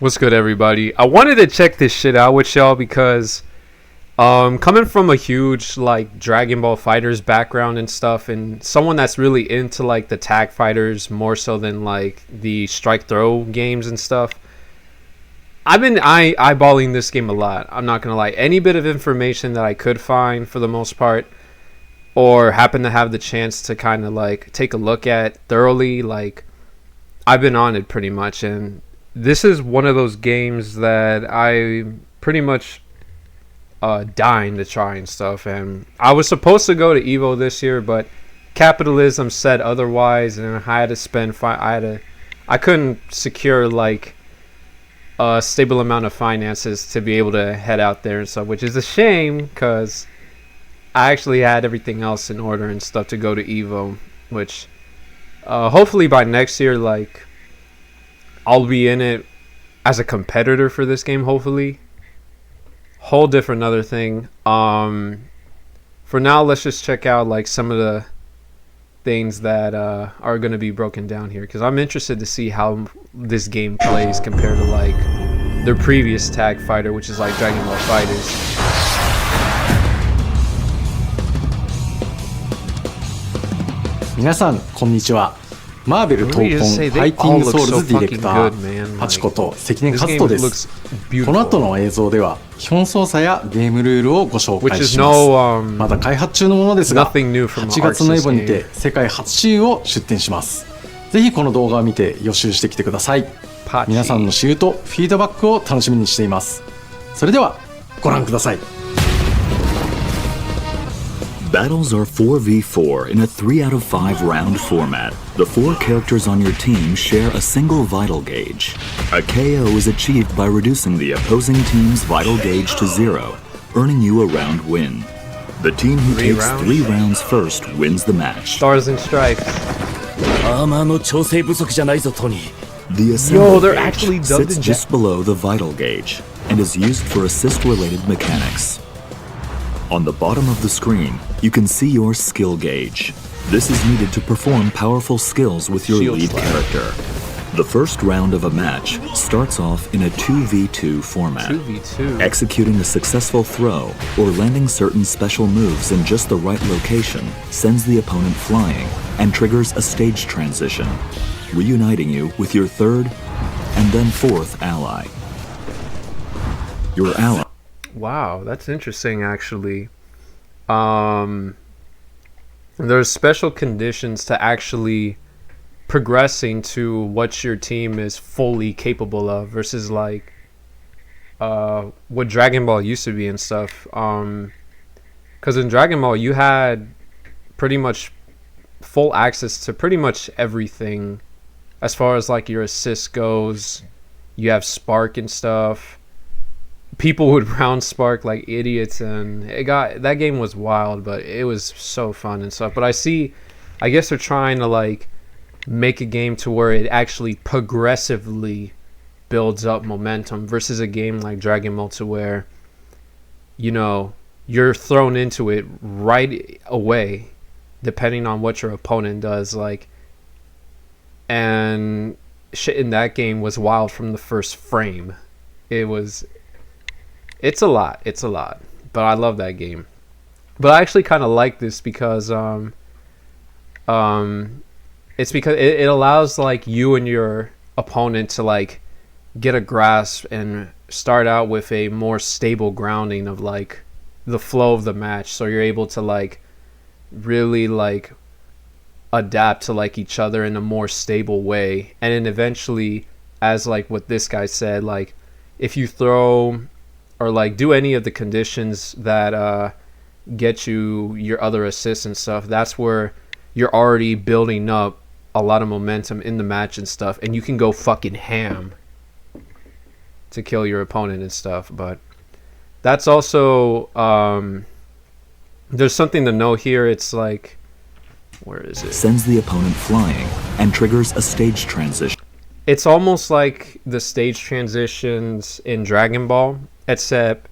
What's good, everybody? I wanted to check this shit out with y'all because coming from a huge like Dragon Ball FighterZ background and stuff, and someone that's really into like the tag fighters more so than like the strike throw games and stuff, I've been eyeballing this game a lot. I'm not gonna lie. Any bit of information that I could find, for the most part, or happen to have the chance to kind of like take a look at thoroughly, like I've been on it pretty much. And this is one of those games that I pretty much dying to try and stuff. And I was supposed to go to Evo this year, but capitalism said otherwise, and I had to spend I couldn't secure like a stable amount of finances to be able to head out there and stuff, which is a shame because I actually had everything else in order and stuff to go to Evo, which hopefully by next year, like, I'll be in it as a competitor for this game, hopefully. Whole different other thing. For now, let's just check out like some of the things that are going to be broken down here, because I'm interested to see how this game plays compared to like their previous tag fighter, which is like Dragon Ball FighterZ. 皆さんこんにちは。マーベル闘魂ファイティングソウルズディレクターハチこと関根和人です。この後の映像では基本操作やゲームルールをご紹介します。まだ開発中のものですが、8月のエボにて世界初試遊を出展します。ぜひこの動画を見て予習してきてください。皆さんの試遊とフィードバックを楽しみにしています。それではご覧ください。Battles are 4v4 in a 3 out of 5 round format. The 4 characters on your team share a single vital gauge. A KO is achieved by reducing the opposing team's vital gauge to 0, earning you a round win. The team who takes 3 rounds first wins the match. Stars and stripes. The assembly gauge sits just below the vital gauge and is used for assist-related mechanics. On the bottom of the screen, you can see your skill gauge. This is needed to perform powerful skills with your lead character. The first round of a match starts off in a 2v2 format. 2v2. Executing a successful throw or landing certain special moves in just the right location sends the opponent flying and triggers a stage transition, reuniting you with your third and then fourth ally. Your ally. Wow, that's interesting actually. There's special conditions to actually progressing to what your team is fully capable of versus like what Dragon Ball used to be and stuff. Because in Dragon Ball you had pretty much full access to pretty much everything as far as like your assist goes. You have Spark and stuff. People would round Spark like idiots, and that game was wild, but it was so fun and stuff. But I guess they're trying to like make a game to where it actually progressively builds up momentum versus a game like Dragon Ball to where, you know, you're thrown into it right away depending on what your opponent does. Like, and shit in that game was wild from the first frame. It's a lot, but I love that game. But I actually kind of like this because it's because it allows like you and your opponent to like get a grasp and start out with a more stable grounding of like the flow of the match, so you're able to like really like adapt to like each other in a more stable way. And then eventually, as like what this guy said, like if you throw or like do any of the conditions that get you your other assists and stuff, that's where you're already building up a lot of momentum in the match and stuff, and you can go fucking ham to kill your opponent and stuff. But that's also there's something to know here. It's like, where is it? Sends the opponent flying and triggers a stage transition. It's almost like the stage transitions in Dragon Ball, except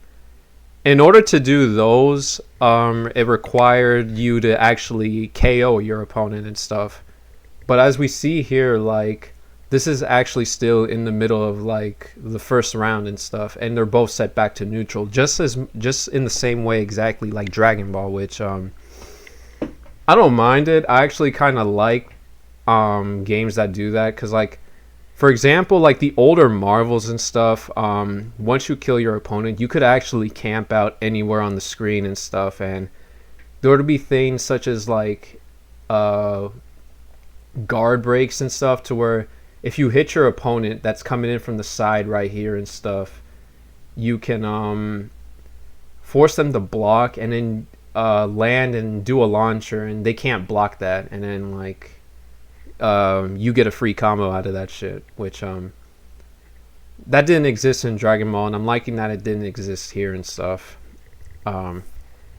in order to do those, it required you to actually KO your opponent and stuff. But as we see here, like this is actually still in the middle of like the first round and stuff, and they're both set back to neutral, just in the same way exactly like Dragon Ball, which I don't mind it. I actually kind of like games that do that, because like, for example, like the older Marvels and stuff, once you kill your opponent, you could actually camp out anywhere on the screen and stuff, and there would be things such as like guard breaks and stuff, to where if you hit your opponent that's coming in from the side right here and stuff, you can force them to block and then land and do a launcher, and they can't block that, and then like you get a free combo out of that shit, which that didn't exist in Dragon Ball, and I'm liking that it didn't exist here and stuff.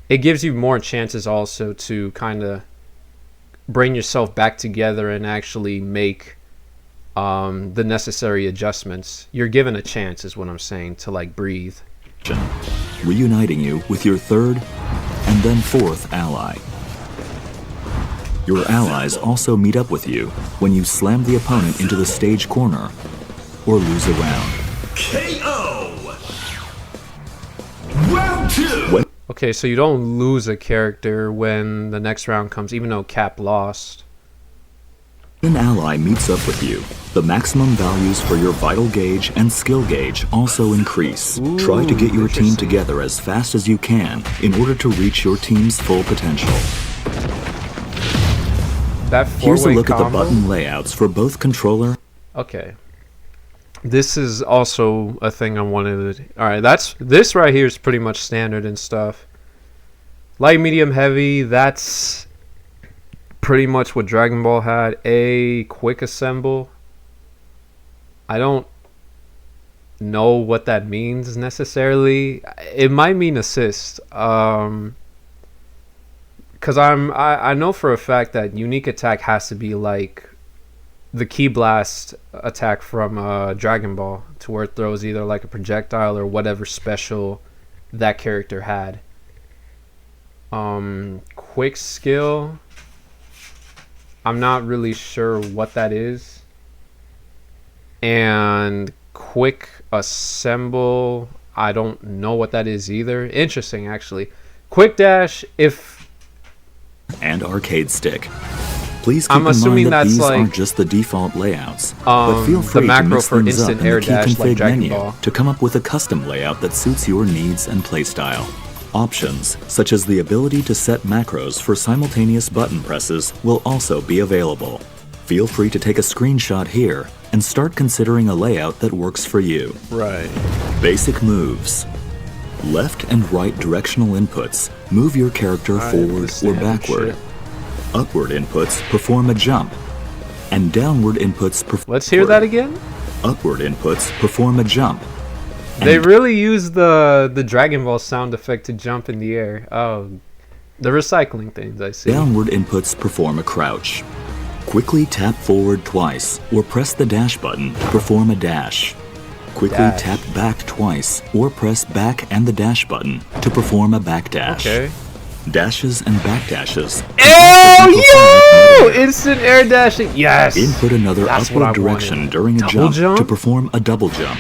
It gives you more chances also to kind of bring yourself back together and actually make the necessary adjustments. You're given a chance, is what I'm saying, to like breathe. Reuniting you with your third and then fourth ally. Your allies also meet up with you when you slam the opponent into the stage corner or lose a round. KO! Round 2! Okay, so you don't lose a character when the next round comes, even though Cap lost. When an ally meets up with you, the maximum values for your vital gauge and skill gauge also increase. Ooh, try to get your team together as fast as you can in order to reach your team's full potential. That Here's a look combo? at the button layouts for both controller. Okay. This is also a thing I wanted to... Alright, this right here is pretty much standard and stuff. Light, medium, heavy, that's pretty much what Dragon Ball had. A quick assemble. I don't know what that means necessarily. It might mean assist. Because I know for a fact that unique attack has to be like the Ki Blast attack from Dragon Ball, to where it throws either like a projectile or whatever special that character had. Quick skill, I'm not really sure what that is. And quick assemble, I don't know what that is either. Interesting, actually. Quick dash, and arcade stick. Please keep I'm assuming in mind that that's these like aren't just the default layouts, but feel free the macro to mix for things up instant in air the dash key like config Dragon menu Ball. to come up with a custom layout that suits your needs and playstyle. Options, such as the ability to set macros for simultaneous button presses, will also be available. Feel free to take a screenshot here and start considering a layout that works for you. Right. Basic moves. Left and right directional inputs move your character forward or backward. Upward inputs perform a jump, and downward inputs perform... Let's hear that again? Upward inputs perform a jump. They really use the Dragon Ball sound effect to jump in the air. Oh, the recycling things, I see. Downward inputs perform a crouch. Quickly tap forward twice, or press the dash button to perform a dash. Quickly tap back twice, or press back and the dash button to perform a back dash. Okay. Dashes and back dashes. Oh, yo! Instant air dashing. Yes. Input another That's upward direction during a jump to perform a double jump.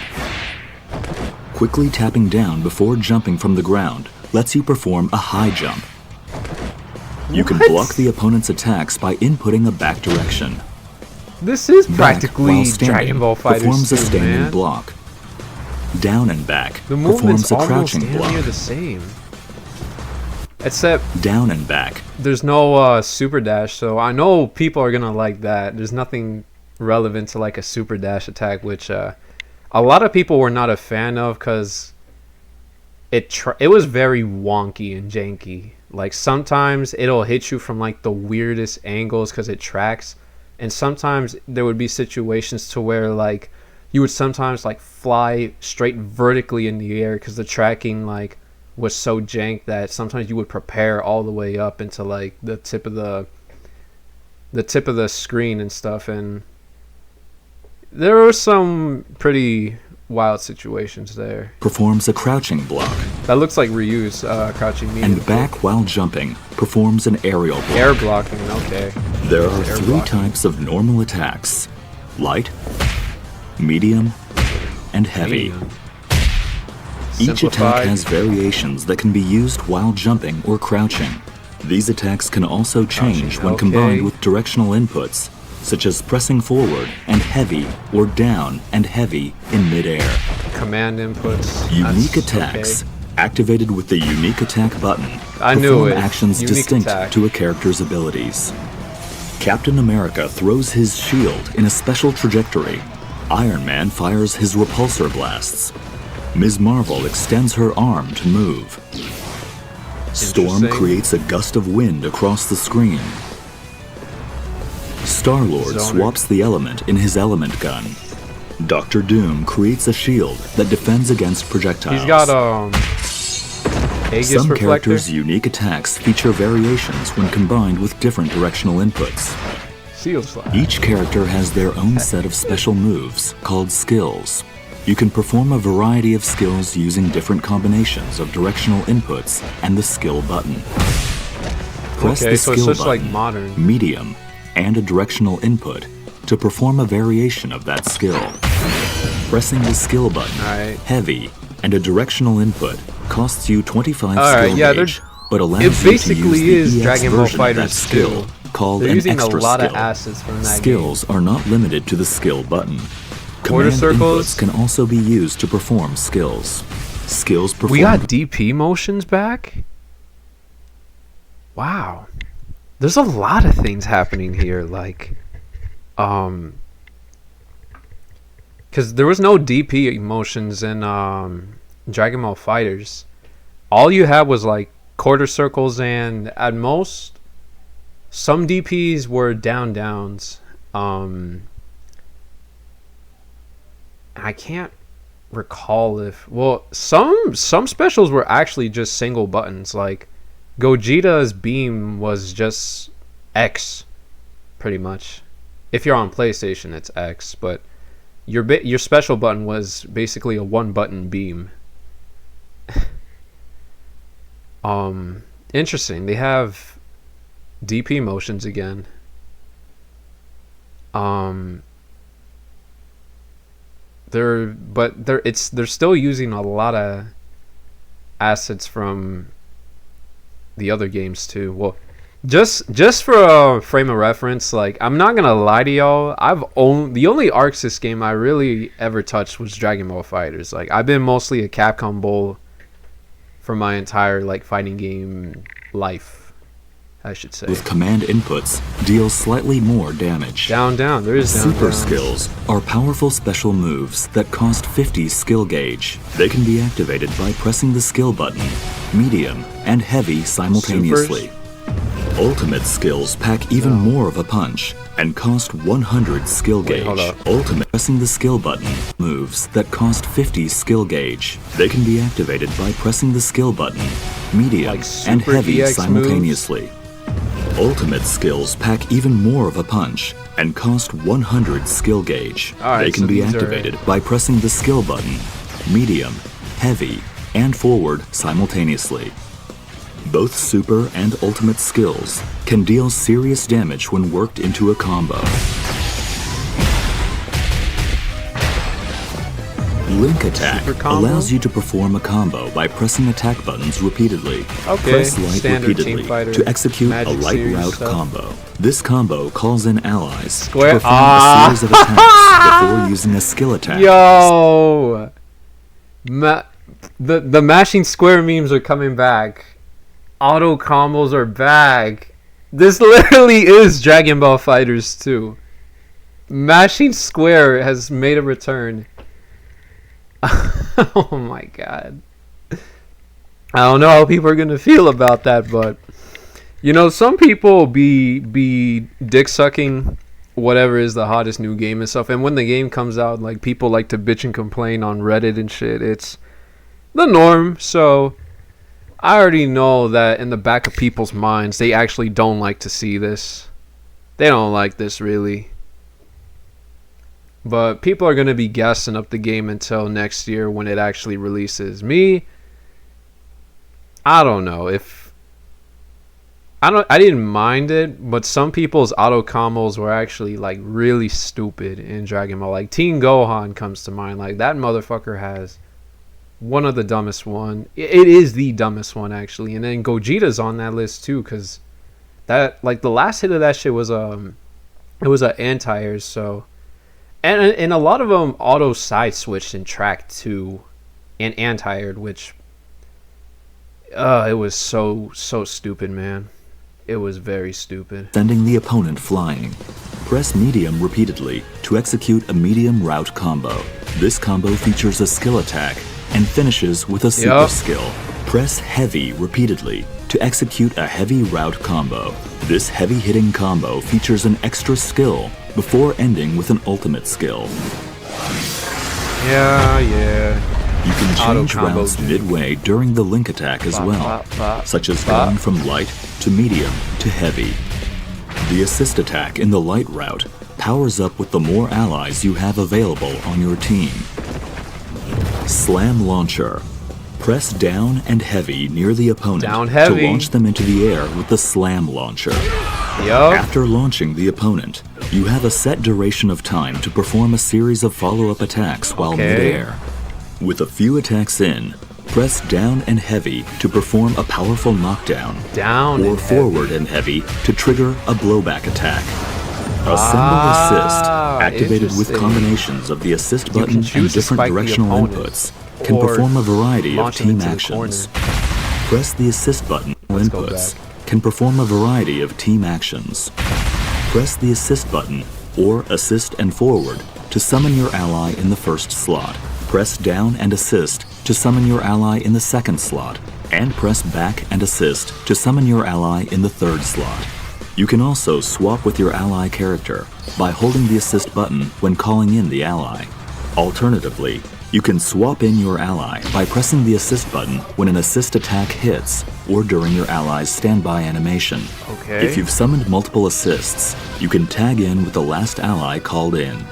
Quickly tapping down before jumping from the ground lets you perform a high jump. You can block the opponent's attacks by inputting a back direction. This is Back, practically while standing, Dragon Ball FighterZ, performs a standing man. block. Down and back The performs movements a almost crouching damn block. near the same. Except Down and back. there's no super dash, so I know people are gonna like that. There's nothing relevant to like a super dash attack, which a lot of people were not a fan of because it was very wonky and janky. Like sometimes it'll hit you from like the weirdest angles because it tracks, and sometimes there would be situations to where like you would sometimes like fly straight vertically in the air because the tracking like was so jank that sometimes you would prepare all the way up into like the tip of the screen and stuff, and there were some pretty wild situations there. Performs a crouching block. That looks like Ryu's crouching medium. And back while jumping performs an aerial block. Air blocking, okay. There are three types of normal attacks: light, medium, and heavy. Each attack has variations that can be used while jumping or crouching. These attacks can also change when combined with directional inputs, such as pressing forward and heavy or down and heavy in midair. Command inputs. Unique attacks, activated with the unique attack button, I knew it. Actions unique distinct attack. to a character's abilities. Captain America throws his shield in a special trajectory. Iron Man fires his repulsor blasts. Ms. Marvel extends her arm to move. Storm creates a gust of wind across the screen. Star-Lord swaps the element in his element gun. Doctor Doom creates a shield that defends against projectiles. He's got Aegis Some reflector. characters' unique attacks feature variations when combined with different directional inputs. Seal slide. Each character has their own set of special moves called skills. You can perform a variety of skills using different combinations of directional inputs and the skill button. Press the so skill it's just button, like modern. medium, and a directional input to perform a variation of that skill. Pressing the skill button, heavy, and a directional input costs you 25 skill gauge, but allows it basically you to use is the EX Dragon Ball version of that FighterZ skill, called They're an using extra a lot skill. of assets from that Skills are not limited to the skill button. Quarter Command circles inputs can also be used to perform skills. Skills performed. We got DP motions back? Wow. There's a lot of things happening here, like because there was no DP motions in Dragon Ball FighterZ. All you had was like quarter circles, and at most some DPs were downs. I can't recall if some specials were actually just single buttons. Like Gogeta's beam was just X, pretty much. If you're on PlayStation, it's X, but your special button was basically a one button beam. Interesting. They have DP motions again. They're still using a lot of assets from the other games too. Well, just for a frame of reference, like I'm not gonna lie to y'all, the only Arc Sys game I really ever touched was Dragon Ball FighterZ. Like I've been mostly a Capcom bull for my entire like fighting game life, I should say. With command inputs, deals slightly more damage. Down. There is down. Super skills are powerful special moves that cost 50 skill gauge. They can be activated by pressing the skill button, medium, and heavy simultaneously. Supers? Ultimate skills pack even more of a punch and cost 100 skill gauge. Hold up. Ultimate pressing the skill button moves that cost 50 skill gauge. They can be activated by pressing the skill button, medium, Like and super heavy EX simultaneously. Ultimate skills pack even more of a punch and cost 100 skill gauge. Alright, They can so be these activated by pressing the skill button, medium, heavy, and forward simultaneously. Both super and ultimate skills can deal serious damage when worked into a combo. Link attack allows you to perform a combo by pressing attack buttons repeatedly. Okay, Press light standard repeatedly Team Fighter, to execute a Magic light Series route stuff. combo. This combo calls in allies Square- to perform a series of attacks before using a skill attack. Yo, the mashing square memes are coming back. Auto combos are back. This literally is Dragon Ball FighterZ 2. Mashing square has made a return. Oh my god. I don't know how people are gonna feel about that, but you know, some people be dick sucking whatever is the hottest new game and stuff, and when the game comes out, like people like to bitch and complain on Reddit and shit. It's the norm. So I already know that in the back of people's minds, they actually don't like to see this. They don't like this really. But people are going to be gassing up the game until next year when it actually releases. Me, I don't know. If I didn't mind it, but some people's auto combos were actually like really stupid in Dragon Ball. Like Teen Gohan comes to mind. Like that motherfucker has one of the dumbest one. It is the dumbest one actually. And then Gogeta's on that list too, because that like the last hit of that shit was it was a anti-airs. So and a lot of them auto side switched in track 2 and anti-aired, which it was so stupid, man. It was very stupid. Sending the opponent flying. Press medium repeatedly to execute a medium route combo. This combo features a skill attack and finishes with a super skill. Press heavy repeatedly to execute a heavy route combo. This heavy hitting combo features an extra skill before ending with an ultimate skill. Yeah. You can change routes midway during the link attack as well, such as going from light to medium to heavy. The assist attack in the light route powers up with the more allies you have available on your team. Slam Launcher. Press down and heavy near the opponent to launch them into the air with the Slam Launcher. After launching the opponent, you have a set duration of time to perform a series of follow-up attacks while mid-air. With a few attacks in, press down and heavy to perform a powerful knockdown, or forward and heavy to trigger a blowback attack. Assemble Assist, activated with combinations of the assist button and different directional inputs, can perform a variety of team actions. Press the assist button or inputs, can perform a variety of team actions. Press the assist button or assist and forward to summon your ally in the first slot. Press down and assist to summon your ally in the second slot, and press back and assist to summon your ally in the third slot. You can also swap with your ally character by holding the assist button when calling in the ally. Alternatively, you can swap in your ally by pressing the assist button when an assist attack hits or during your ally's standby animation. If you've summoned multiple assists, you can tag in with the last ally called in.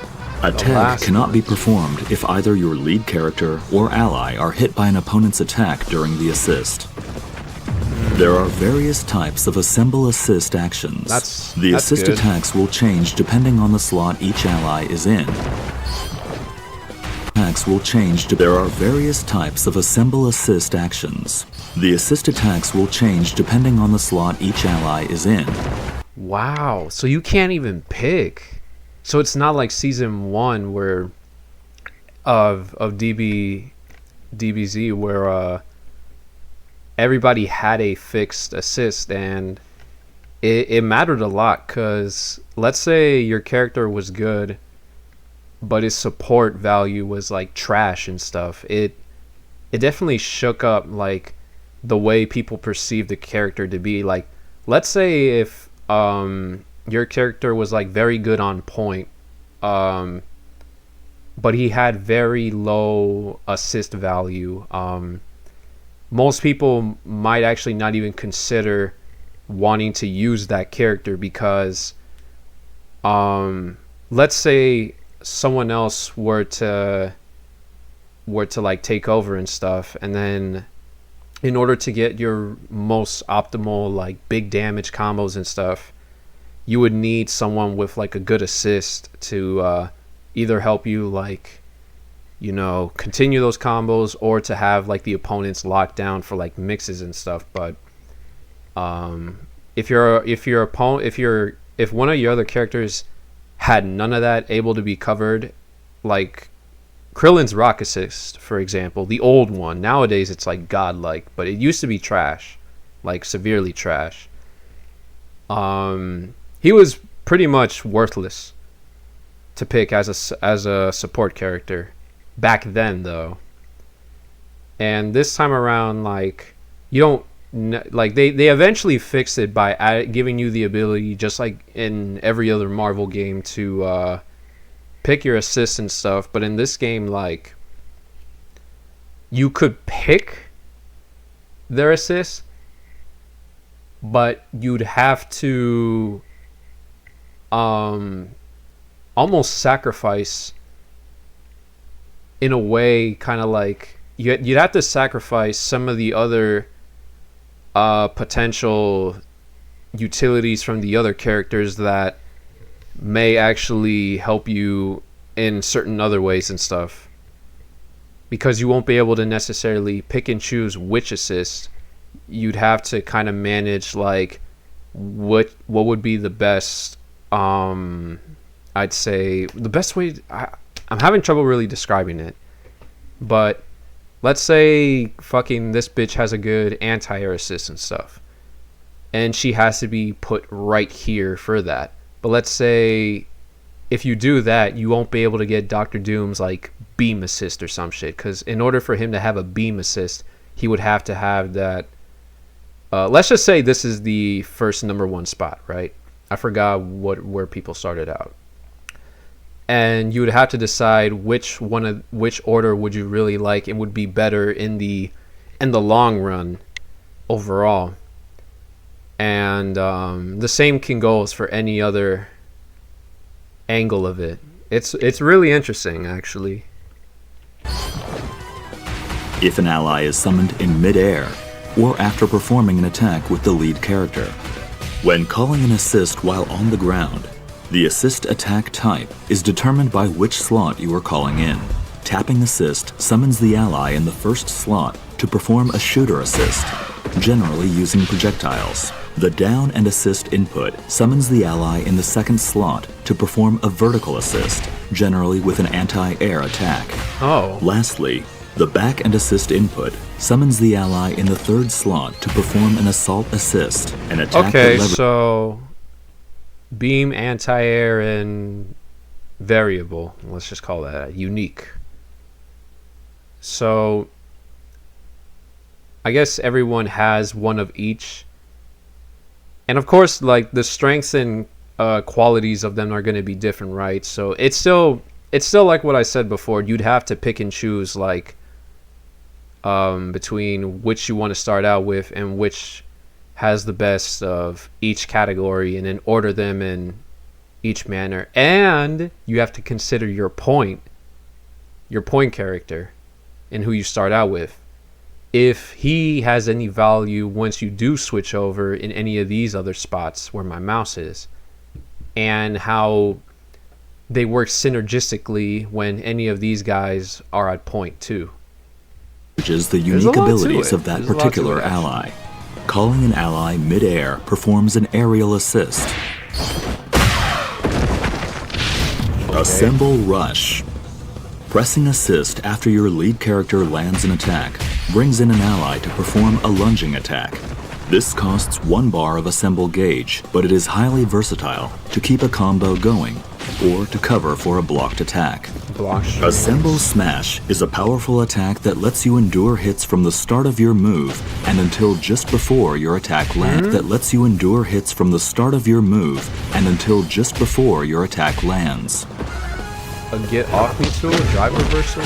A tag cannot be performed if either your lead character or ally are hit by an opponent's attack during the assist. There are various types of assemble assist actions. The assist attacks will change depending on the slot each ally is in. There are various types of assemble assist actions. The assist attacks will change depending on the slot each ally is in. Wow, so you can't even pick. So it's not like season 1 where of DBZ where everybody had a fixed assist, and it mattered a lot, because let's say your character was good but his support value was like trash and stuff. It definitely shook up like the way people perceive the character to be. Like, let's say if your character was like very good on point, but he had very low assist value, most people might actually not even consider wanting to use that character, because let's say someone else were to like take over and stuff, and then in order to get your most optimal like big damage combos and stuff, you would need someone with like a good assist to either help you, like, you know, continue those combos, or to have like the opponents locked down for like mixes and stuff. But if one of your other characters had none of that able to be covered, like Krillin's rock assist, for example, the old one, nowadays it's like godlike, but it used to be trash, like severely trash. He was pretty much worthless to pick as a support character back then, though. And this time around, like, you don't like they eventually fixed it by giving you the ability, just like in every other Marvel game, to pick your assists and stuff. But in this game, like, you could pick their assists, but you'd have to almost sacrifice, in a way, kind of like you'd have to sacrifice some of the other potential utilities from the other characters that may actually help you in certain other ways and stuff, because you won't be able to necessarily pick and choose which assist. You'd have to kind of manage like what would be the best, I'd say the best way. I'm having trouble really describing it, but let's say fucking this bitch has a good anti-air assist and stuff, and she has to be put right here for that. But let's say if you do that, you won't be able to get Dr. Doom's like beam assist or some shit, because in order for him to have a beam assist, he would have to have that. Let's just say this is the first number 1 spot, right? I forgot where people started out, and you would have to decide which order would you really like and would be better in the long run overall. And the same can go for any other angle of it. It's really interesting, actually. If an ally is summoned in mid-air, or after performing an attack with the lead character. When calling an assist while on the ground, the assist attack type is determined by which slot you are calling in. Tapping assist summons the ally in the first slot to perform a shooter assist, generally using projectiles. The down and assist input summons the ally in the second slot to perform a vertical assist, generally with an anti-air attack. Oh. Lastly, the back and assist input summons the ally in the third slot to perform an assault assist, an attack. Okay, so beam, anti-air, and variable. Let's just call that unique. So I guess everyone has one of each. And of course, like the strengths and qualities of them are going to be different, right? So it's still like what I said before. You'd have to pick and choose like between which you want to start out with and which has the best of each category, and then order them in each manner. And you have to consider your point character and who you start out with. If he has any value once you do switch over in any of these other spots where my mouse is, and how they work synergistically when any of these guys are at point too. Which is the unique abilities of that particular ally. Calling an ally mid-air performs an aerial assist. Okay. Assemble Rush. Pressing assist after your lead character lands an attack brings in an ally to perform a lunging attack. This costs 1 bar of assemble gauge, but it is highly versatile to keep a combo going or to cover for a blocked attack. Assemble Smash is a powerful attack that lets you endure hits from the start of your move and until just before your attack lands. A get off me tool, drive reversal.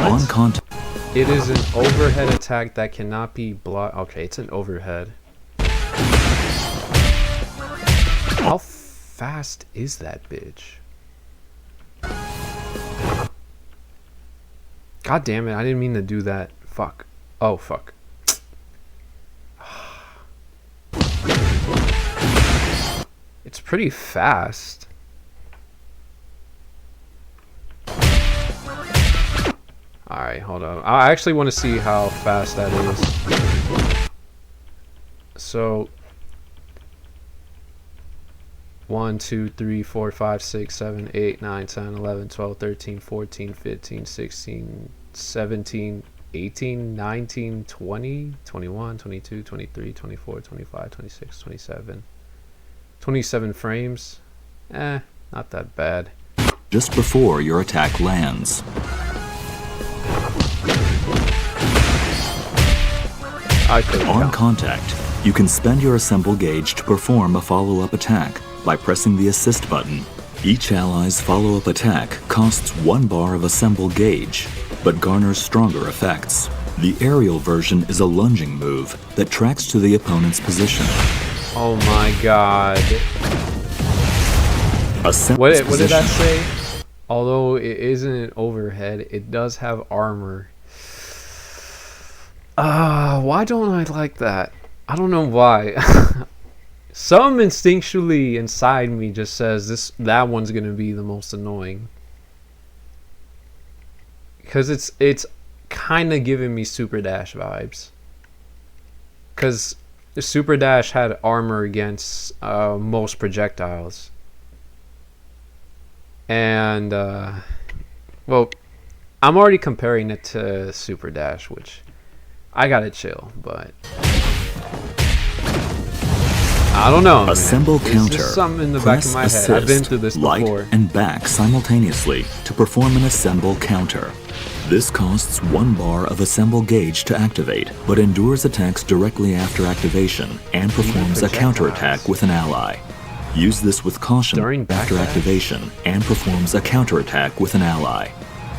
On contact. It is an overhead attack that cannot be blocked. Okay, it's an overhead. How fast is that bitch? God damn it, I didn't mean to do that. Fuck. Oh, fuck. It's pretty fast. Alright, hold on. I actually want to see how fast that is. So 1, 2, 3, 4, 5, 6, 7, 8, 9, 10, 11, 12, 13, 14, 15, 16, 17, 18, 19, 20, 21, 22, 23, 24, 25, 26, 27. 27 frames. Not that bad. Just before your attack lands. On contact, you can spend your assemble gauge to perform a follow-up attack by pressing the assist button. Each ally's follow-up attack costs 1 bar of assemble gauge, but garners stronger effects. The aerial version is a lunging move that tracks to the opponent's position. Oh my god. What did that say? Although it isn't an overhead, it does have armor. Why don't I like that? I don't know why. Some instinctually inside me just says that one's gonna be the most annoying. Because it's kind of giving me Super Dash vibes. Because the Super Dash had armor against most projectiles. And, well, I'm already comparing it to Super Dash, which I gotta chill, but I don't know. Assemble counter. There's something in the back of my head. I've been through this before. Light and back simultaneously to perform an assemble counter. This costs 1 bar of assemble gauge to activate, but endures attacks directly after activation and performs a counterattack with an ally. Use this with caution after activation and performs a counterattack with an ally.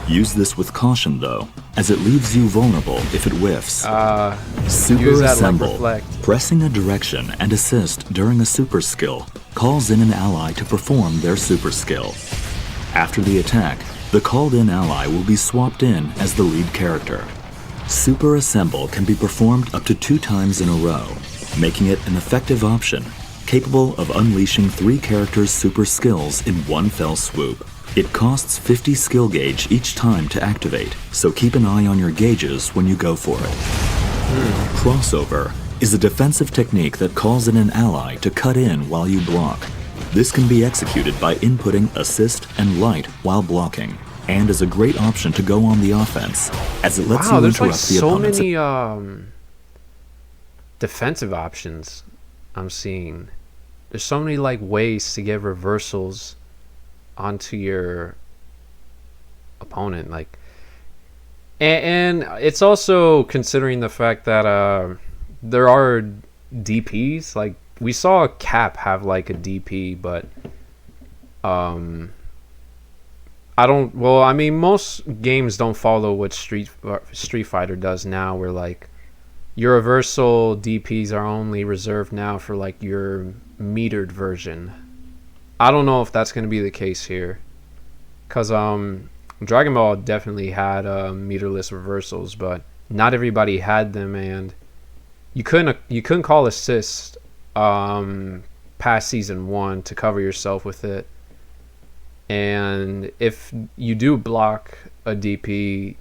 Use this with caution though, as it leaves you vulnerable if it whiffs. Super Assemble. Pressing a direction and assist during a super skill calls in an ally to perform their super skill. After the attack, the called-in ally will be swapped in as the lead character. Super Assemble can be performed up to 2 times in a row, making it an effective option, capable of unleashing 3 characters' super skills in one fell swoop. It costs 50 skill gauge each time to activate, so keep an eye on your gauges when you go for it. Crossover is a defensive technique that calls in an ally to cut in while you block. This can be executed by inputting assist and light while blocking, and is a great option to go on the offense, as it lets you interrupt the opponent's... Wow, there's so many defensive options I'm seeing. There's so many like ways to get reversals onto your opponent, like, and it's also considering the fact that there are DPs. Like, we saw Cap have like a DP, but I mean, most games don't follow what Street Fighter does now, where like your reversal DPs are only reserved now for like your metered version. I don't know if that's going to be the case here, because Dragon Ball definitely had meterless reversals, but not everybody had them, and you couldn't call assist past season 1 to cover yourself with it. And if you do block a DP,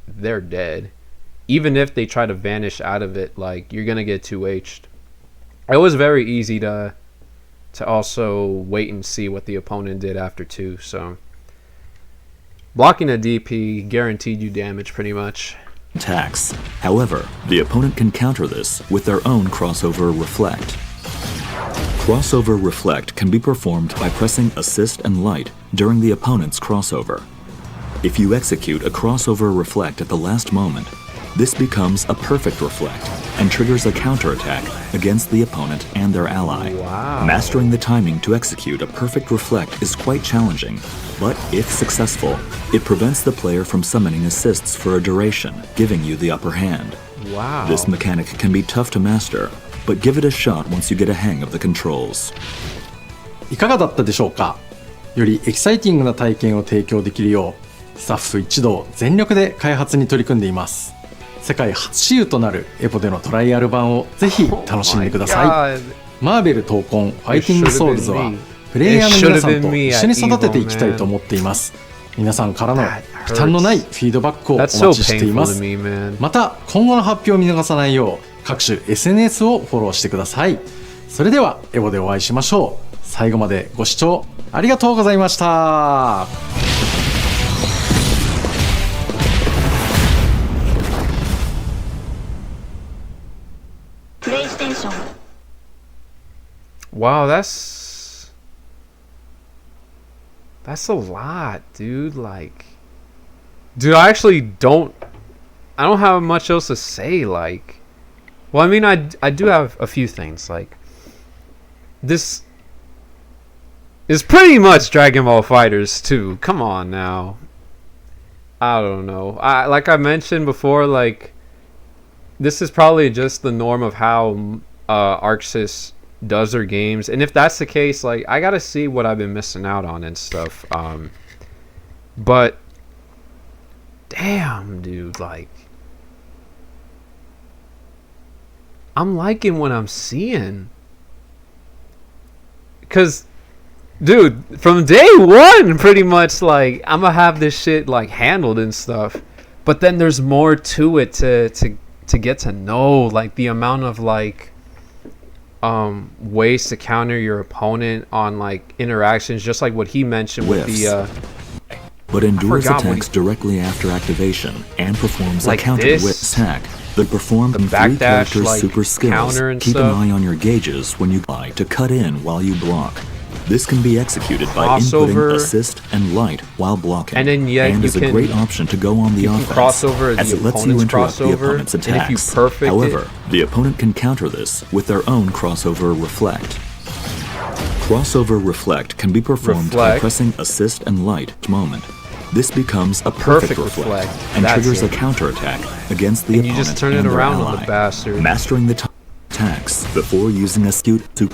they're dead. Even if they try to vanish out of it, like, you're gonna get 2H'd. It was very easy to also wait and see what the opponent did after 2. So blocking a DP guaranteed you damage pretty much. Attacks. However, the opponent can counter this with their own crossover reflect. Crossover reflect can be performed by pressing assist and light during the opponent's crossover. If you execute a crossover reflect at the last moment, this becomes a perfect reflect and triggers a counterattack against the opponent and their ally. Wow. Mastering the timing to execute a perfect reflect is quite challenging, but if successful, it prevents the player from summoning assists for a duration, giving you the upper hand. Wow. This mechanic can be tough to master, but give it a shot once you get a hang of the controls. いかがだったでしょうか。よりエキサイティングな体験を提供できるよう、スタッフ一同全力で開発に取り組んでいます。世界初私有となるエポでのトライアル版をぜひ楽しんでください。マーベル闘魂ファイティングソウルズはプレイヤーの皆さんと一緒に育てていきたいと思っています。皆さんからの負担のないフィードバックをお待ちしています。また今後の発表を見逃さないよう各種 SNS をフォローしてください。それではエボでお会いしましょう。最後までご視聴ありがとうございました。Wow, that's a lot, dude. Like, dude, I don't have much else to say. Like, well, I mean, I do have a few things. Like, this is pretty much Dragon Ball FighterZ 2. Come on now. I don't know. Like I mentioned before, like, this is probably just the norm of how ArcSys does their games, and if that's the case, like, I gotta see what I've been missing out on and stuff. But damn, dude, like, I'm liking what I'm seeing. Because, dude, from day one, pretty much, like, I'm gonna have this shit, like, handled and stuff. But then there's more to it to get to know, like, the amount of, like, ways to counter your opponent on, like, interactions, just like what he mentioned with the but endures attacks directly after activation and performs like a counter whip attack that perform in 3 characters like, super skills. Keep stuff. an eye on your gauges when you try to cut in while you block. This can be executed by crossover, inputting assist and light while blocking, and then and is a great option to go on the offense, crossover as it lets you interrupt the opponent's attacks. And if you perfect However, the opponent can counter this with their own crossover reflect. Crossover reflect can be performed by pressing assist and light at the moment. This becomes a perfect reflect and triggers a counterattack against the opponent. You just turn it around on the bastard. Mastering the attacks before using a skewed to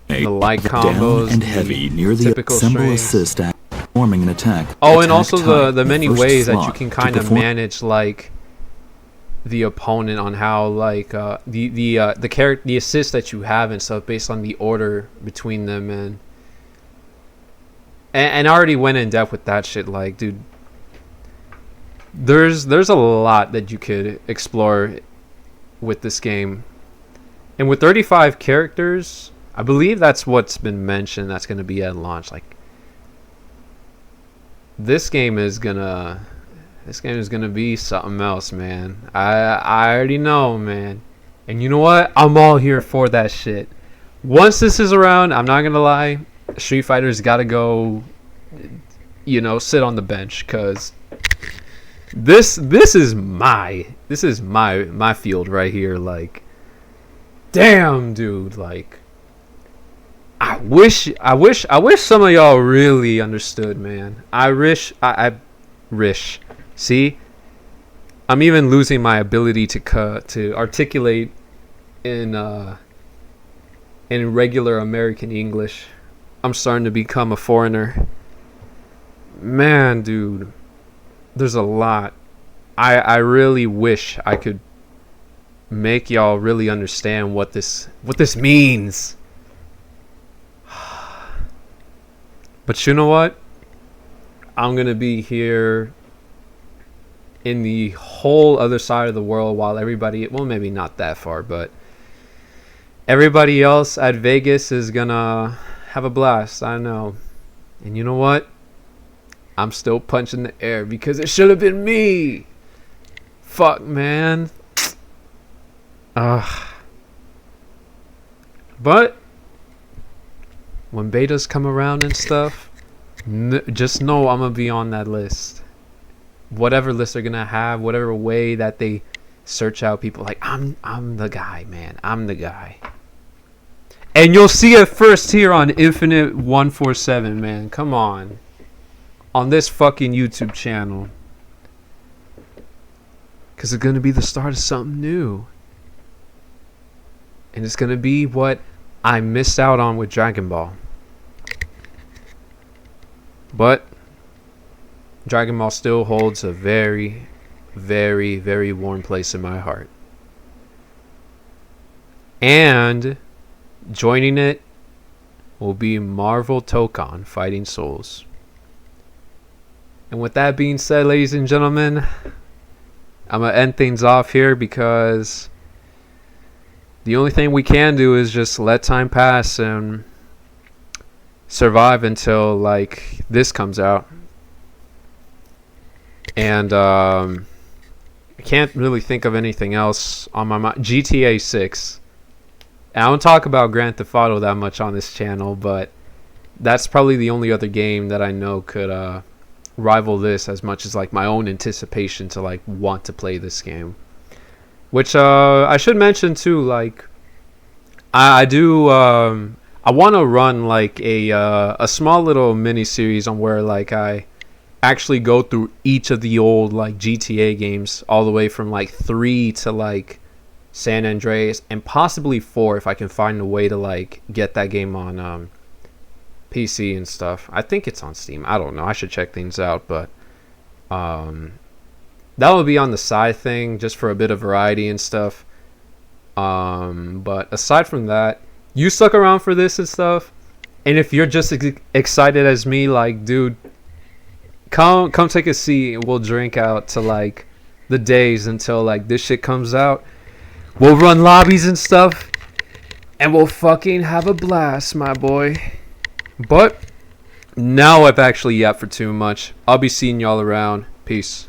the light combos down and heavy near the symbol assist at forming an attack. Oh, and also the many ways that you can kind of manage like the opponent on how like the assist that you have and stuff based on the order between them, and I already went in depth with that shit. Like, dude, there's a lot that you could explore with this game, and with 35 characters, I believe that's what's been mentioned. That's going to be at launch. Like, this game is gonna be something else, man. I already know, man. And you know what? I'm all here for that shit. Once this is around, I'm not gonna lie, Street Fighter's gotta go, you know, sit on the bench, cause this is my field right here. Like, damn, dude. Like, I wish some of y'all really understood, man. I wish. See, I'm even losing my ability to articulate in regular American English. I'm starting to become a foreigner. Man, dude, there's a lot. I really wish I could make y'all really understand what this means. But you know what? I'm gonna be here in the whole other side of the world while everybody, well, maybe not that far, but everybody else at Vegas is gonna have a blast. I know. And you know what? I'm still punching the air because it should have been me. Fuck, man. But when betas come around and stuff, just know I'm gonna be on that list. Whatever list they're gonna have, whatever way that they search out people, like, I'm the guy, man. I'm the guy. And you'll see it first here on Infinite 147, man. Come on this fucking YouTube channel, because it's gonna be the start of something new, and it's gonna be what I missed out on with Dragon Ball. But Dragon Ball still holds a very, very, very warm place in my heart. And joining it will be Marvel Tokon Fighting Souls. And with that being said, ladies and gentlemen, I'm going to end things off here because the only thing we can do is just let time pass and survive until, like, this comes out. And I can't really think of anything else on my mind. GTA 6. I don't talk about Grand Theft Auto that much on this channel, but that's probably the only other game that I know could rival this as much as, like, my own anticipation to, like, want to play this game. Which I should mention too, like, I do I want to run like a small little mini series on where, like, I actually go through each of the old, like, GTA games all the way from, like, 3 to, like, San Andreas, and possibly 4 if I can find a way to, like, get that game on PC and stuff. I think it's on Steam. I don't know. I should check things out, but that will be on the side thing just for a bit of variety and stuff. But aside from that, you stuck around for this and stuff, and if you're just excited as me, like, dude, come take a seat and we'll drink out to like the days until like this shit comes out. We'll run lobbies and stuff, and we'll fucking have a blast, my boy. But now I've actually yapped for too much. I'll be seeing y'all around. Peace.